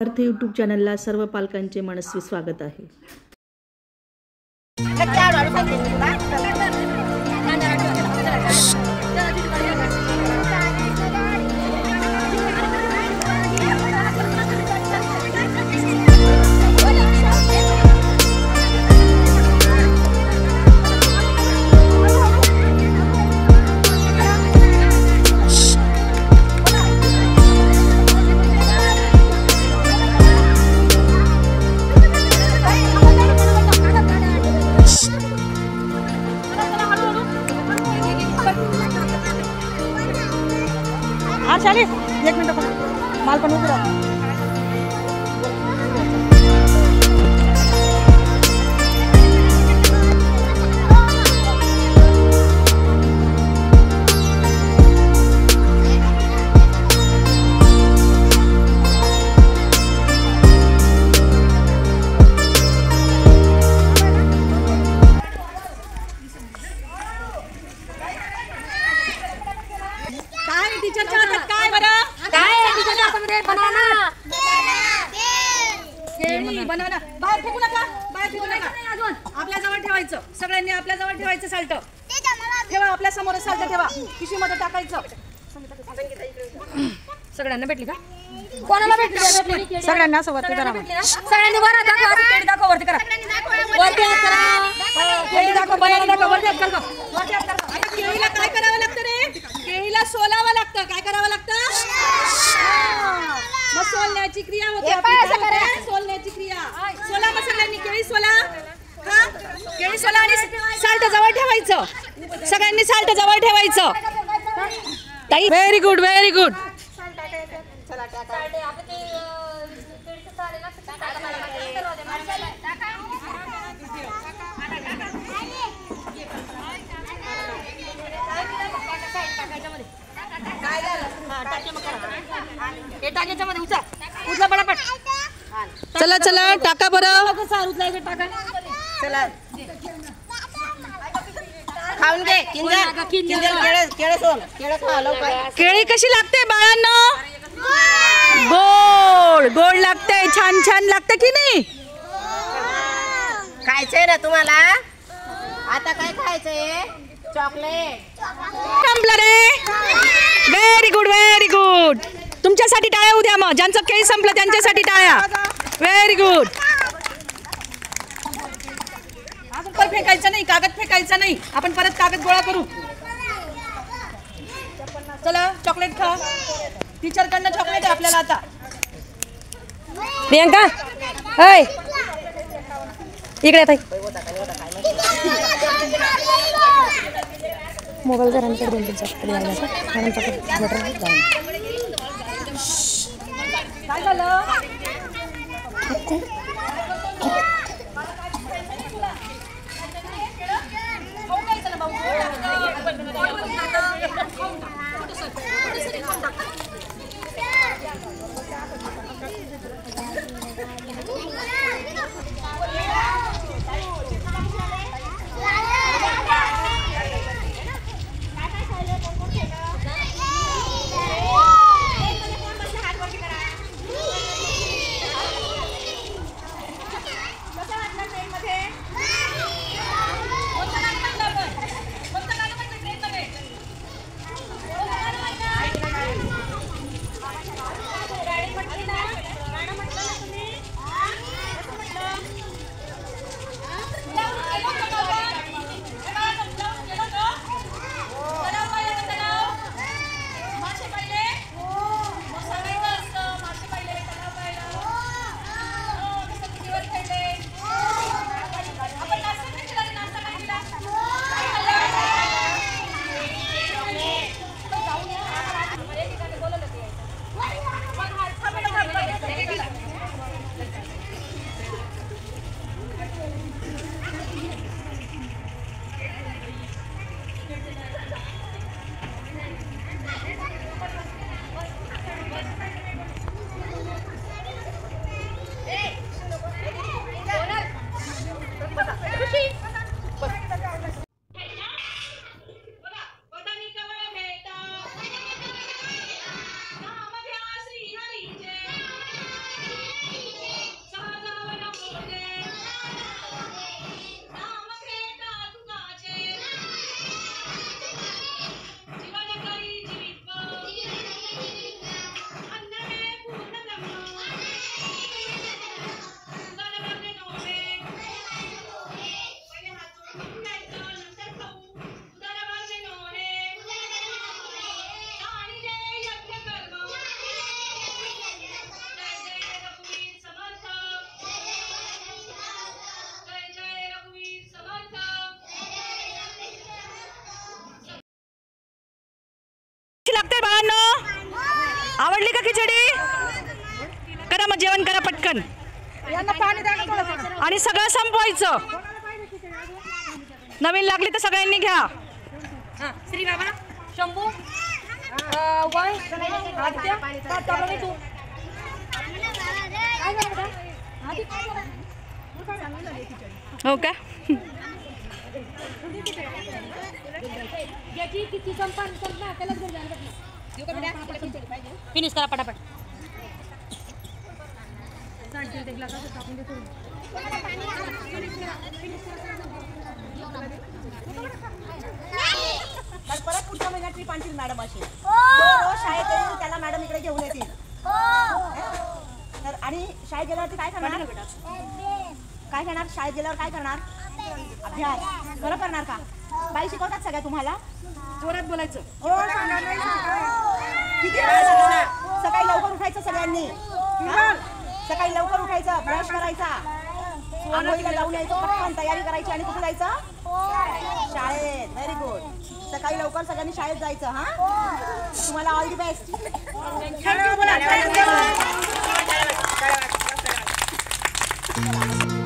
अर्थ यूट्यूब चॅनलला सर्व पालकांचे मनस्वी स्वागत आहे. चालेल 1 मिनिट पण माल पण उभा राहा. टीचरच्या हातात काय बरं? काय टीचरच्या हातामध्ये? बनाना. केळी, बनाना. बाहेर फेकू नका. बाहेर फेकू नका. आपल्या जवळ ठेवायचं. सगळ्यांनी आपल्या जवळ ठेवायचं साल्ट. ठेवा आपल्या समोर साल्ट ठेवा. पिशवीमध्ये टाकायचं. सगळ्यांना भेटली का? कोणाला भेटली? सगळ्यांना असं वरती करा. सगळ्यांनी वर दाखवा. केळी दाखवा वरती करा. वरती हात करा. केळी दाखवा, बनाना दाखवा, वरती हात करा. वरती हात करा. आता केळीला काय करावं लागतं रे? केळीला सोलावं लागतं. काय करावं लागतं? मग सोलण्याची क्रिया होते. सोलण्याची क्रिया. सोला मग सगळ्यांनी केळी सोला. हा केळी सोला आणि साल्ट जवळ ठेवायचं. सगळ्यांनी साल्ट जवळ ठेवायचं. ताई व्हेरी गुड, व्हेरी गुड. चला चला टाका बरं. चला खाऊन घे. केळी कशी लागते बाळांनो? गोड गोड लागते. छान छान लागते की नाही? खायचंय ना तुम्हाला? आता काय खायचंय? चॉकलेट. संपलं रे. Very good, very good. तुमच्यासाठी टाळ्या उद्या. मग ज्यांचं केळी संपलं त्यांच्यासाठी टाळ्या. Very good. आपण फेकायचं नाही, कागद फेकायचा नाही. आपण परत कागद गोळा करू. चला चॉकलेट खा. टीचरकडनं चॉकलेट आहे आपल्याला आता. प्रियंका हाय इकडे ताई. मोबाईल जरा आमच्याकडे 2-3 चॉकलेट आले. काय झालं? आवडली का खिचडी? करा मग जेवण करा पटकन आणि सगळं संपवायचं. नवीन लागली तर सगळ्यांनी घ्या. श्री बाबा शंभू हो का? फिनिश करा पटापट. परत पुढच्या महिन्यात ट्रिप आणतील मॅडम अशी. रोज शाळेत येईल त्याला मॅडम इकडे घेऊन येतील. तर आणि शाळेत गेल्यावरती काय करणार? काय करणार शाळेत गेल्यावर? काय करणार? अभ्यास. बरं करणार का? बाई शिकवतात सगळ्या तुम्हाला? जोरात बोलायचं. किती वेळा सकाळी लवकर उठायचं सगळ्यांनी. सकाळी लवकर उठायचं, ब्रश करायचा, आंघोळीला जाऊन यायचं, पटकन तयारी करायची आणि कुठे जायचं? शाळेत. Very good. सकाळी लवकर सगळ्यांनी शाळेत जायचं. हा, तुम्हाला ऑल दी बेस्ट. थँक्यू.